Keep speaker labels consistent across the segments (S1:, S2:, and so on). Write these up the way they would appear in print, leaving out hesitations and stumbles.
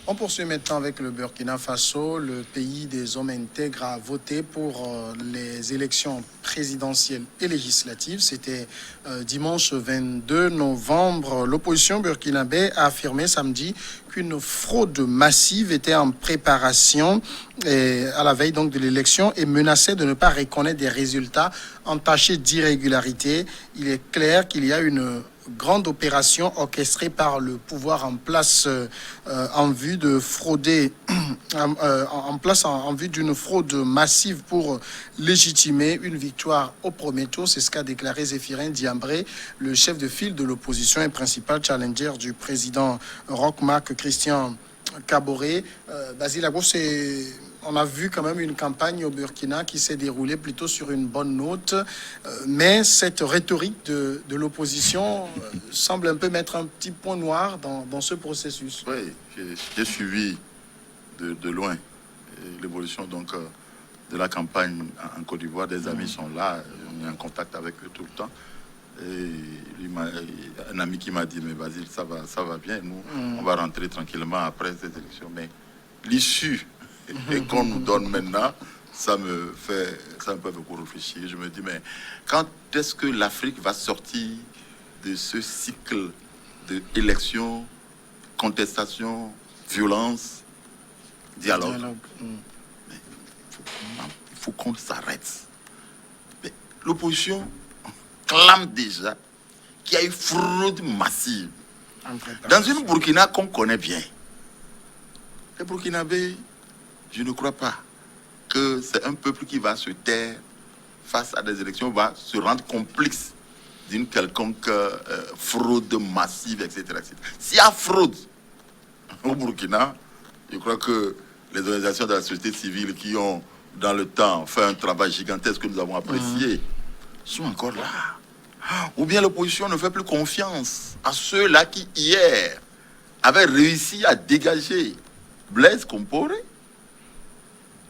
S1: On poursuit maintenant avec le Burkina Faso. Le pays des hommes intègres a voté pour les élections présidentielles et législatives. C'était dimanche 22 novembre. L'opposition burkinabé a affirmé samedi qu'une fraude massive était en préparation à la veille donc de l'élection et menaçait de ne pas reconnaître des résultats entachés d'irrégularité. Il est clair qu'il y a une grande opération orchestrée par le pouvoir en place en vue de frauder, en vue d'une fraude massive pour légitimer une victoire au premier tour. C'est ce qu'a déclaré Zéphirin Diambré, le chef de file de l'opposition et principal challenger du président Roch Marc Christian Kaboré. Basile Agbo, on a vu quand même une campagne au Burkina qui s'est déroulée plutôt sur une bonne note, mais cette rhétorique de l'opposition semble un peu mettre un petit point noir dans ce processus.
S2: Oui, j'ai suivi de loin l'évolution donc de la campagne en Côte d'Ivoire. Des amis sont là, on est en contact avec eux tout le temps. Et un ami qui m'a dit, mais Basile, ça va bien, nous, on va rentrer tranquillement après cette élection. Mais l'issue qu'on nous donne maintenant, ça me fait beaucoup réfléchir. Je me dis, mais quand est-ce que l'Afrique va sortir de ce cycle d'élections, contestation, violence, dialogue? Mais il faut qu'on s'arrête. Mais l'opposition clame déjà qu'il y a eu fraude massive dans une Burkina qu'on connaît bien. Les Burkinabés, je ne crois pas que c'est un peuple qui va se taire face à des élections, va se rendre complice d'une quelconque fraude massive, etc. S'il y a fraude au Burkina, je crois que les organisations de la société civile qui ont, dans le temps, fait un travail gigantesque que nous avons apprécié, sont encore là. Ou bien l'opposition ne fait plus confiance à ceux-là qui, hier, avaient réussi à dégager Blaise Compaoré.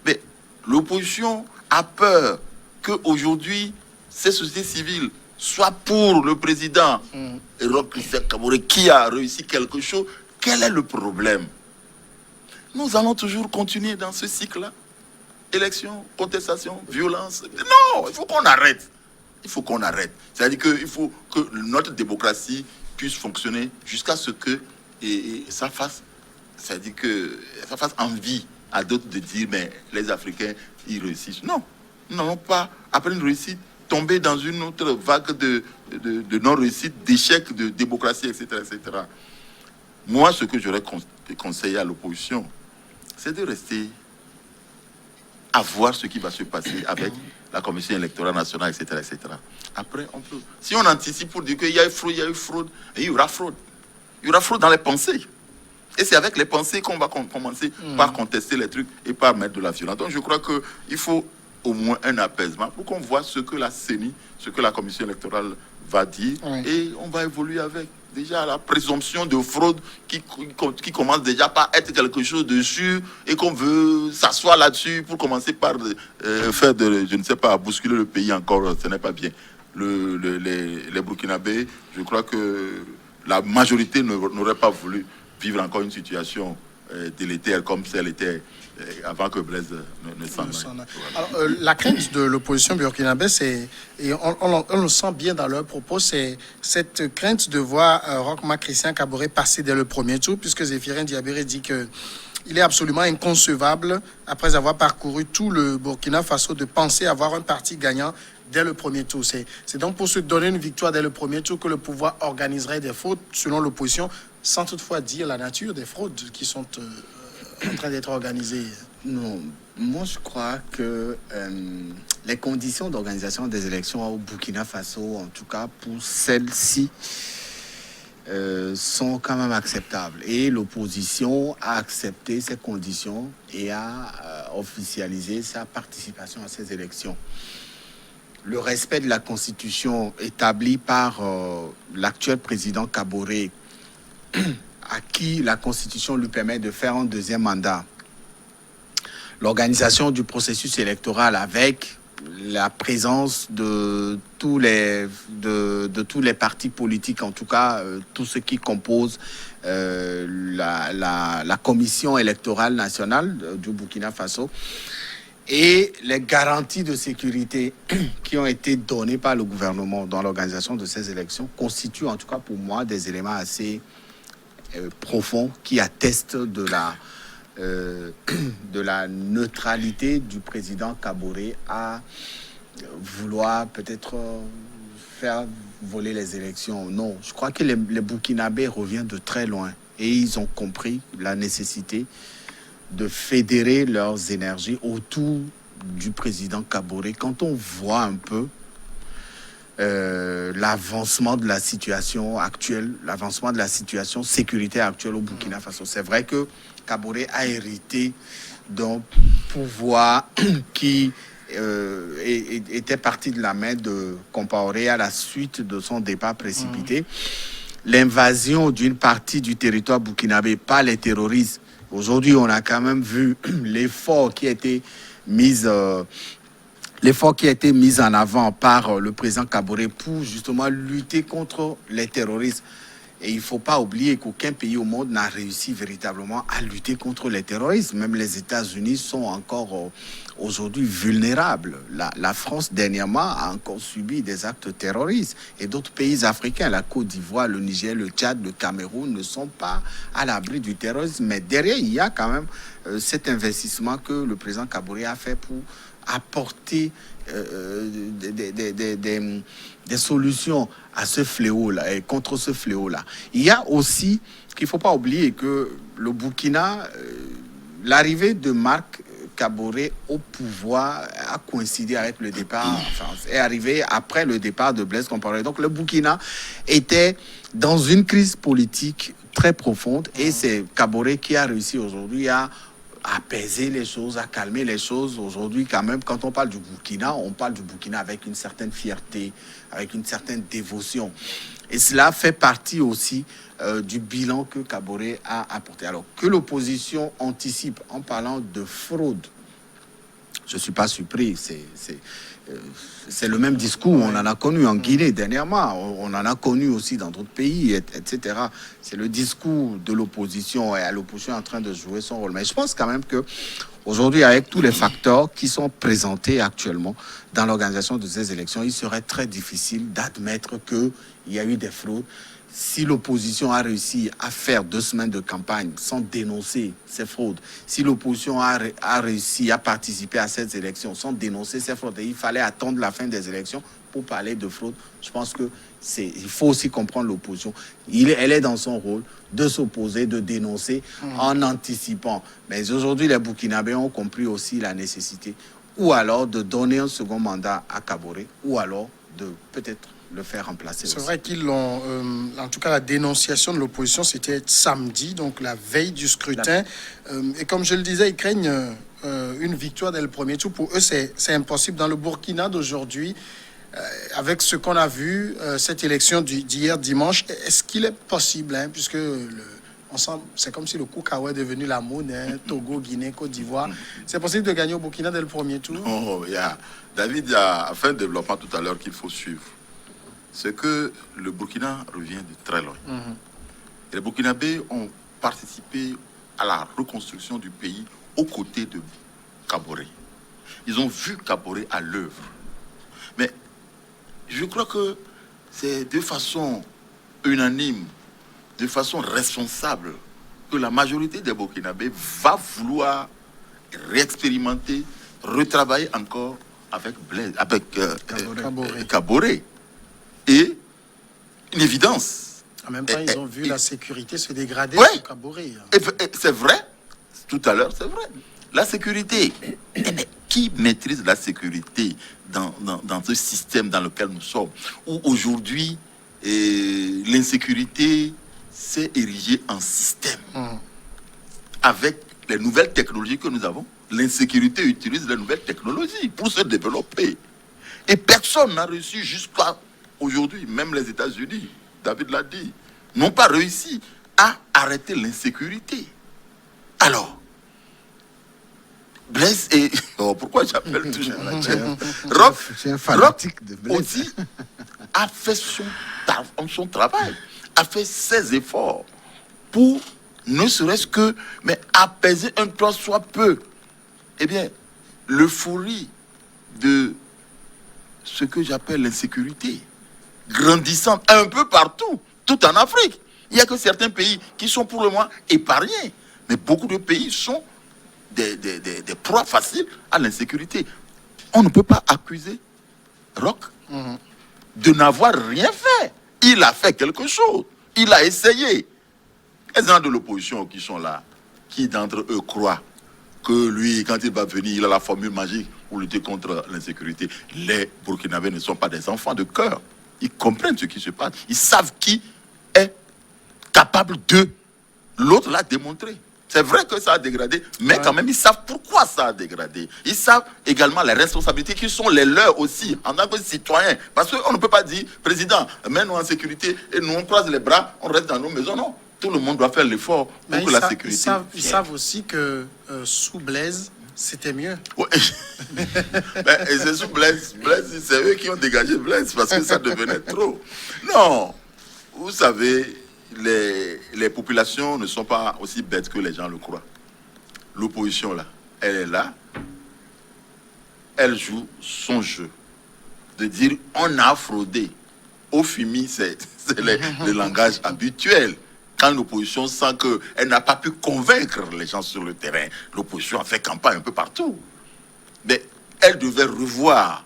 S2: Mais l'opposition a peur qu'aujourd'hui, ces sociétés civiles soient pour le président Roch Christian Kaboré qui a réussi quelque chose. Quel est le problème? Nous allons toujours continuer dans ce cycle-là. Élection, contestation, violence. Non, il faut qu'on arrête. Il faut qu'on arrête. C'est-à-dire qu'il faut que notre démocratie puisse fonctionner jusqu'à ce que ça fasse, c'est-à-dire que ça fasse envie à d'autres de dire, mais les Africains, ils réussissent. Non, non, pas après une réussite, tomber dans une autre vague de non-réussite, d'échec de démocratie, etc., etc. Moi, ce que j'aurais conseillé à l'opposition, c'est de rester à voir ce qui va se passer avec la Commission électorale nationale, etc., etc. Après, on peut... Si on anticipe pour dire qu'il y a eu fraude, et il y aura fraude. Il y aura fraude dans les pensées. Et c'est avec les pensées qu'on va commencer par contester les trucs et par mettre de la violence. Donc je crois qu'il faut au moins un apaisement pour qu'on voit ce que la CENI, ce que la Commission électorale va dire, et on va évoluer avec. Déjà la présomption de fraude qui commence déjà par être quelque chose de sûr et qu'on veut s'asseoir là-dessus pour commencer par faire je ne sais pas, bousculer le pays encore, ce n'est pas bien. Les Burkinabés, je crois que la majorité n'aurait pas voulu vivre encore une situation délétère comme celle était avant que Blaise ne s'en aille.
S1: Alors, la crainte de l'opposition burkinabé, et on le sent bien dans leurs propos, c'est cette crainte de voir Roch Marc Christian Kaboré passer dès le premier tour, puisque Zéphirin Diambré dit que il est absolument inconcevable, après avoir parcouru tout le Burkina Faso, de penser avoir un parti gagnant dès le premier tour. C'est donc pour se donner une victoire dès le premier tour que le pouvoir organiserait des fraudes, selon l'opposition, sans toutefois dire la nature des fraudes qui sont en train d'être organisées.
S3: Non, moi je crois que les conditions d'organisation des élections au Burkina Faso, en tout cas pour celles-ci, sont quand même acceptables. Et l'opposition a accepté ces conditions et a officialisé sa participation à ces élections. Le respect de la Constitution établie par l'actuel président Kaboré, à qui la Constitution lui permet de faire un deuxième mandat. L'organisation du processus électoral avec la présence de tous les partis politiques, en tout cas tous ceux qui composent la commission électorale nationale du Burkina Faso, et les garanties de sécurité qui ont été données par le gouvernement dans l'organisation de ces élections constituent en tout cas pour moi des éléments assez profonds qui attestent de la neutralité du président Kaboré à vouloir peut-être faire voler les élections. Non, je crois que les Burkinabés reviennent de très loin et ils ont compris la nécessité de fédérer leurs énergies autour du président Kaboré. Quand on voit un peu l'avancement de la situation actuelle, l'avancement de la situation sécuritaire actuelle au Burkina Faso, c'est vrai que Kaboré a hérité d'un pouvoir qui était parti de la main de Compaoré à la suite de son départ précipité. L'invasion d'une partie du territoire burkinabé par les terroristes. Aujourd'hui, on a quand même vu l'effort qui a été mis en avant par le président Kaboré pour justement lutter contre les terroristes. Et il ne faut pas oublier qu'aucun pays au monde n'a réussi véritablement à lutter contre les terroristes. Même les États-Unis sont encore aujourd'hui vulnérables. La France, dernièrement, a encore subi des actes terroristes. Et d'autres pays africains, la Côte d'Ivoire, le Niger, le Tchad, le Cameroun, ne sont pas à l'abri du terrorisme. Mais derrière, il y a quand même cet investissement que le président Kaboré a fait pour apporter des solutions à ce fléau-là et contre ce fléau-là. Il y a aussi qu'il ne faut pas oublier que le Burkina, l'arrivée de Marc Kaboré au pouvoir a coïncidé avec le départ, enfin, est arrivé après le départ de Blaise Compaoré. Donc le Burkina était dans une crise politique très profonde et c'est Kaboré qui a réussi aujourd'hui à apaiser les choses, à calmer les choses. Aujourd'hui, quand même, quand on parle du Burkina, on parle du Burkina avec une certaine fierté, avec une certaine dévotion. Et cela fait partie aussi du bilan que Kaboré a apporté. Alors, que l'opposition anticipe en parlant de fraude, je ne suis pas surpris. C'est le même discours. On en a connu en Guinée dernièrement. On en a connu aussi dans d'autres pays, etc. C'est le discours de l'opposition et l'opposition est en train de jouer son rôle. Mais je pense quand même que aujourd'hui, avec tous les facteurs qui sont présentés actuellement dans l'organisation de ces élections, il serait très difficile d'admettre qu'il y a eu des fraudes. Si l'opposition a réussi à faire 2 semaines de campagne sans dénoncer ces fraudes, si l'opposition a réussi à participer à ces élections sans dénoncer ces fraudes, et il fallait attendre la fin des élections pour parler de fraude, je pense que il faut aussi comprendre l'opposition. Elle est dans son rôle de s'opposer, de dénoncer en anticipant. Mais aujourd'hui, les Burkinabés ont compris aussi la nécessité ou alors de donner un second mandat à Kaboré ou alors de peut-être le faire remplacer.
S1: C'est vrai qu'ils l'ont... en tout cas, la dénonciation de l'opposition, c'était samedi, donc la veille du scrutin. Et comme je le disais, ils craignent une victoire dès le premier tour. Pour eux, c'est impossible. Dans le Burkina d'aujourd'hui, avec ce qu'on a vu, cette élection d'hier dimanche, est-ce qu'il est possible, hein, puisque c'est comme si le Koukawa est devenu la monnaie, Togo, Guinée, Côte d'Ivoire. C'est possible de gagner au Burkina dès le premier tour?
S2: David a fait un développement tout à l'heure qu'il faut suivre. C'est que le Burkina revient de très loin. Et les Burkinabés ont participé à la reconstruction du pays aux côtés de Kaboré. Ils ont vu Kaboré à l'œuvre. Mais je crois que c'est de façon unanime, de façon responsable, que la majorité des Burkinabés va vouloir réexpérimenter, retravailler encore avec Kaboré. Et une évidence.
S1: En même temps, ils ont vu la sécurité se dégrader sous Kaboré.
S2: C'est vrai, tout à l'heure, c'est vrai. La sécurité, qui maîtrise la sécurité dans ce système dans lequel nous sommes, où aujourd'hui, l'insécurité s'est érigée en système. Avec les nouvelles technologies que nous avons, l'insécurité utilise les nouvelles technologies pour se développer. Et personne n'a réussi jusqu'à aujourd'hui, même les États-Unis, David l'a dit, n'ont pas réussi à arrêter l'insécurité. Alors, pourquoi j'appelle toujours Roch
S3: Je suis un fanatique de Blaise.
S2: aussi a fait son travail, a fait ses efforts pour ne serait-ce que apaiser un tant soit peu l'euphorie de ce que j'appelle l'insécurité grandissante un peu partout, tout en Afrique. Il n'y a que certains pays qui sont pour le moment épargnés, mais beaucoup de pays sont des proies faciles à l'insécurité. On ne peut pas accuser Roch de n'avoir rien fait. Il a fait quelque chose. Il a essayé. Les gens de l'opposition qui sont là, qui d'entre eux croient que lui, quand il va venir, il a la formule magique pour lutter contre l'insécurité. Les Burkinabés ne sont pas des enfants de cœur. Ils comprennent ce qui se passe. Ils savent qui est capable de. L'autre l'a démontré. C'est vrai que ça a dégradé, mais quand même, ils savent pourquoi ça a dégradé. Ils savent également les responsabilités qui sont les leurs aussi, en tant que citoyens. Parce qu'on ne peut pas dire, président, mets-nous en sécurité et nous on croise les bras, on reste dans nos maisons. Non. Tout le monde doit faire l'effort pour que la sécurité.
S1: Ils savent aussi que sous Blaise, c'était mieux.
S2: Ouais. Et c'est sous Blaise. Blaise, c'est eux qui ont dégagé Blaise parce que ça devenait trop. Non. Vous savez, les populations ne sont pas aussi bêtes que les gens le croient. L'opposition, là, elle est là. Elle joue son jeu. De dire, on a fraudé. Au FIMI, c'est le langage habituel. Quand l'opposition sent qu'elle n'a pas pu convaincre les gens sur le terrain, l'opposition a fait campagne un peu partout. Mais elle devait revoir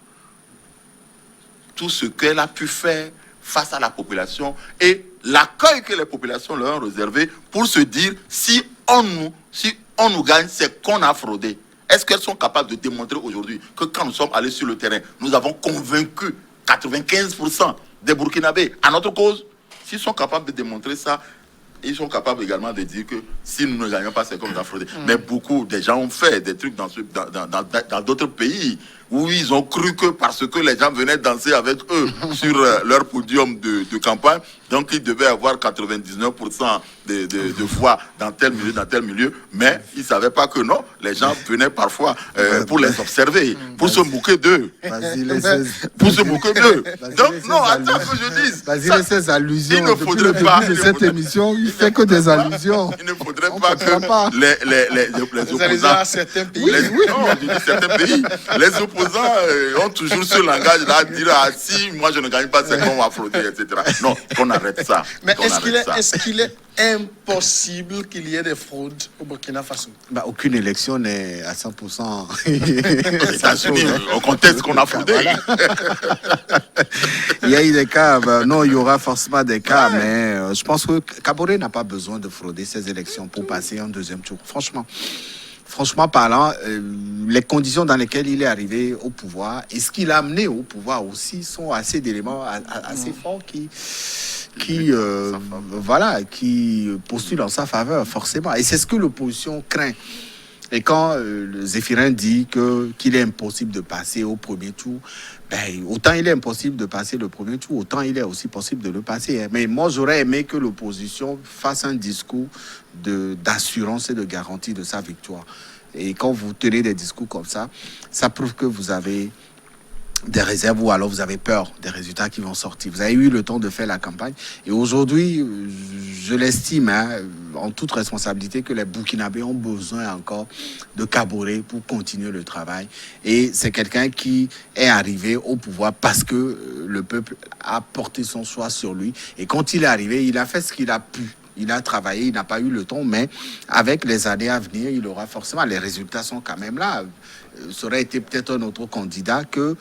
S2: tout ce qu'elle a pu faire face à la population et l'accueil que les populations leur ont réservé pour se dire si on nous gagne, c'est qu'on a fraudé. Est-ce qu'elles sont capables de démontrer aujourd'hui que quand nous sommes allés sur le terrain, nous avons convaincu 95% des Burkinabés à notre cause? S'ils sont capables de démontrer ça, ils sont capables également de dire que si nous ne gagnons pas, c'est comme la fraude. Mais beaucoup des gens ont fait des trucs dans d'autres pays où ils ont cru que parce que les gens venaient danser avec eux sur leur podium de campagne, donc ils devaient avoir 99% de fois dans tel milieu, mais ils ne savaient pas que non, les gens venaient parfois pour les observer, pour se moquer d'eux. Pour se moquer d'eux. Donc non, attends que je dise.
S3: Vas-y, ces allusions.
S2: Il ne faudrait pas.
S3: De cette émission, il fait que des allusions.
S2: Il ne faudrait pas que les opposants.
S1: À certains pays.
S2: Non, je dis certains pays. Les opposants ont toujours ce langage-là à dire si moi je ne gagne pas, c'est qu'on va frauder, etc. Non, qu'on arrête ça.
S1: Mais est-ce qu'il est impossible qu'il y ait des fraudes au Burkina Faso?
S3: Aucune élection n'est à 100%.
S2: Aux États-Unis, on conteste qu'on a fraudé.
S3: Voilà. Il y a eu des cas, non, il y aura forcément des cas, mais je pense que Kaboré n'a pas besoin de frauder ces élections pour passer en deuxième tour. Franchement parlant, les conditions dans lesquelles il est arrivé au pouvoir et ce qu'il a amené au pouvoir aussi sont assez d'éléments assez forts qui postulent en sa faveur, forcément. Et c'est ce que l'opposition craint. Et quand Zéphirin dit qu'il est impossible de passer au premier tour, autant il est impossible de passer le premier tour, autant il est aussi possible de le passer. Mais moi, j'aurais aimé que l'opposition fasse un discours d'assurance et de garantie de sa victoire. Et quand vous tenez des discours comme ça prouve que vous avez des réserves ou alors vous avez peur des résultats qui vont sortir. Vous avez eu le temps de faire la campagne et aujourd'hui, je l'estime en toute responsabilité que les Burkinabés ont besoin encore de Kaboré pour continuer le travail et c'est quelqu'un qui est arrivé au pouvoir parce que le peuple a porté son choix sur lui et quand il est arrivé, il a fait ce qu'il a pu. Il a travaillé, il n'a pas eu le temps, mais avec les années à venir, il aura forcément... Les résultats sont quand même là. Ça aurait été peut-être un autre candidat que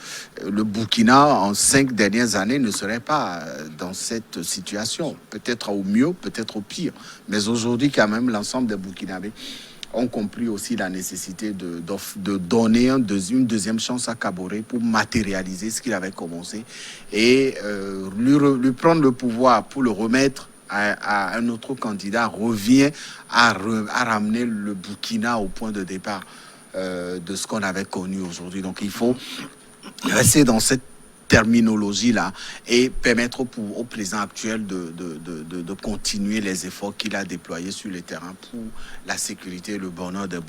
S3: le Burkina, en 5 dernières années, ne serait pas dans cette situation. Peut-être au mieux, peut-être au pire. Mais aujourd'hui, quand même, l'ensemble des Burkinabés ont compris aussi la nécessité de donner une deuxième chance à Kaboré pour matérialiser ce qu'il avait commencé et lui prendre le pouvoir pour le remettre à un autre candidat revient à ramener le Burkina au point de départ de ce qu'on avait connu aujourd'hui. Donc il faut rester dans cette terminologie-là et permettre au président actuel de continuer les efforts qu'il a déployés sur le terrain pour la sécurité et le bonheur des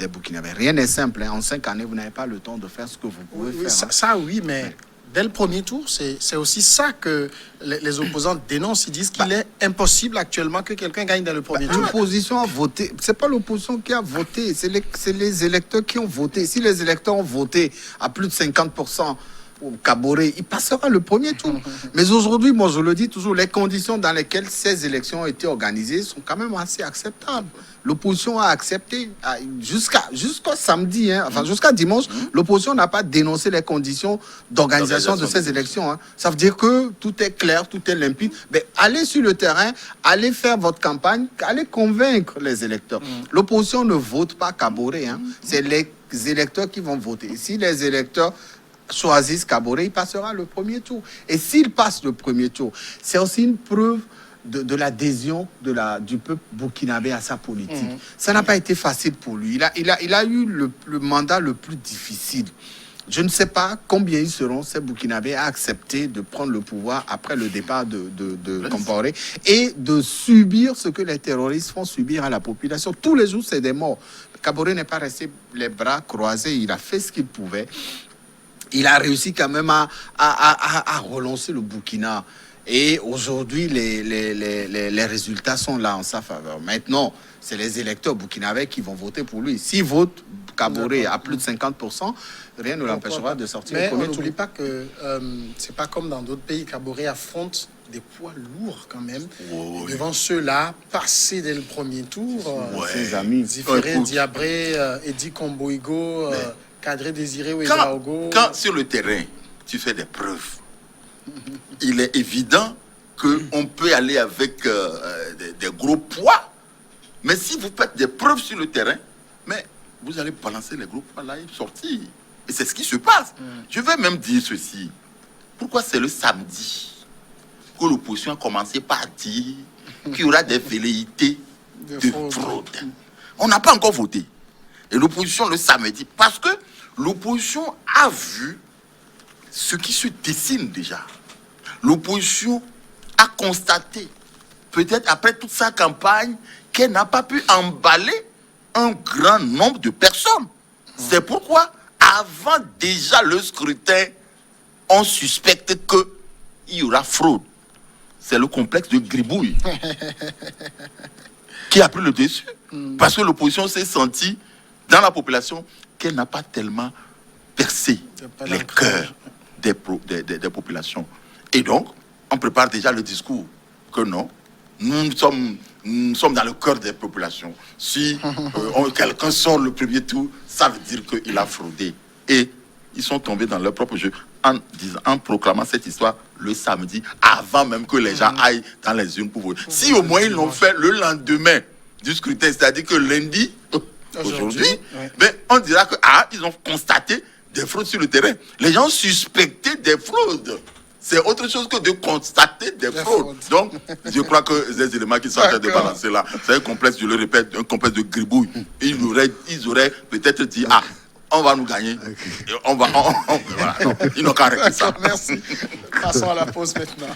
S3: Burkinabés. Rien n'est simple. En 5 années, vous n'avez pas le temps de faire ce que vous pouvez faire.
S1: Ça, oui, mais dès le premier tour, c'est aussi ça que les opposants dénoncent. Ils disent qu'il est impossible actuellement que quelqu'un gagne dans le premier tour.
S3: L'opposition a voté. C'est pas l'opposition qui a voté, c'est les électeurs qui ont voté. Si les électeurs ont voté à plus de 50%, Kaboré, il passera le premier tour. Mais aujourd'hui, moi je le dis toujours, les conditions dans lesquelles ces élections ont été organisées sont quand même assez acceptables. L'opposition a accepté jusqu'à samedi, enfin jusqu'à dimanche, l'opposition n'a pas dénoncé les conditions d'organisation de ces élections. Ça veut dire que tout est clair, tout est limpide. Mais allez sur le terrain, allez faire votre campagne, allez convaincre les électeurs. L'opposition ne vote pas Kaboré, c'est les électeurs qui vont voter. Si les électeurs choisissent Kaboré, il passera le premier tour. Et s'il passe le premier tour, c'est aussi une preuve de l'adhésion du peuple burkinabé à sa politique. Ça n'a pas été facile pour lui. Il a eu le mandat le plus difficile. Je ne sais pas combien ils seront, ces Burkinabés, à accepter de prendre le pouvoir après le départ de Compaoré et de subir ce que les terroristes font subir à la population. Tous les jours, c'est des morts. Kaboré n'est pas resté les bras croisés. Il a fait ce qu'il pouvait. Il a réussi quand même à relancer le Burkina. Et aujourd'hui, les résultats sont là en sa faveur. Maintenant, c'est les électeurs burkinabés qui vont voter pour lui. S'ils votent Kaboré à plus de 50%, rien ne l'empêchera de sortir au premier tour.
S1: Mais on n'oublie pas que c'est pas comme dans d'autres pays. Kaboré affronte des poids lourds quand même. Devant ceux-là, passer dès le premier tour.
S3: Ses amis.
S1: Ziféré, Diabré, Eddy Komboigo... Cadré Désiré ou Edaogo.
S2: Quand sur le terrain, tu fais des preuves, il est évident qu'on peut aller avec des gros poids. Mais si vous faites des preuves sur le terrain, mais vous allez balancer les gros poids là et sortir. Et c'est ce qui se passe. Je vais même dire ceci. Pourquoi c'est le samedi que l'opposition a commencé par dire qu'il y aura des velléités de fraude? On n'a pas encore voté. Et l'opposition le samedi, parce que l'opposition a vu ce qui se dessine déjà. L'opposition a constaté, peut-être après toute sa campagne, qu'elle n'a pas pu emballer un grand nombre de personnes. C'est pourquoi, avant déjà le scrutin, on suspecte qu'il y aura fraude. C'est le complexe de Gribouille qui a pris le dessus. Parce que l'opposition s'est sentie dans la population qu'elle n'a pas tellement percé les cœurs des populations. Et donc, on prépare déjà le discours que non, nous sommes dans le cœur des populations. Si quelqu'un sort le premier tour, ça veut dire qu'il a fraudé. Et ils sont tombés dans leur propre jeu en proclamant cette histoire le samedi, avant même que les gens aillent dans les urnes pour voter. Si au moins ils l'ont fait le lendemain du scrutin, c'est-à-dire que lundi, aujourd'hui, mais on dira que ils ont constaté des fraudes sur le terrain. Les gens suspectaient des fraudes. C'est autre chose que de constater des fraudes. Donc, je crois que les éléments qui sont en train de balancer là, c'est un complexe, je le répète, un complexe de gribouille. Ils auraient peut-être dit, on va nous gagner. Et voilà. Non, ils n'ont qu'à arrêter ça.
S1: Merci. Passons à la pause maintenant.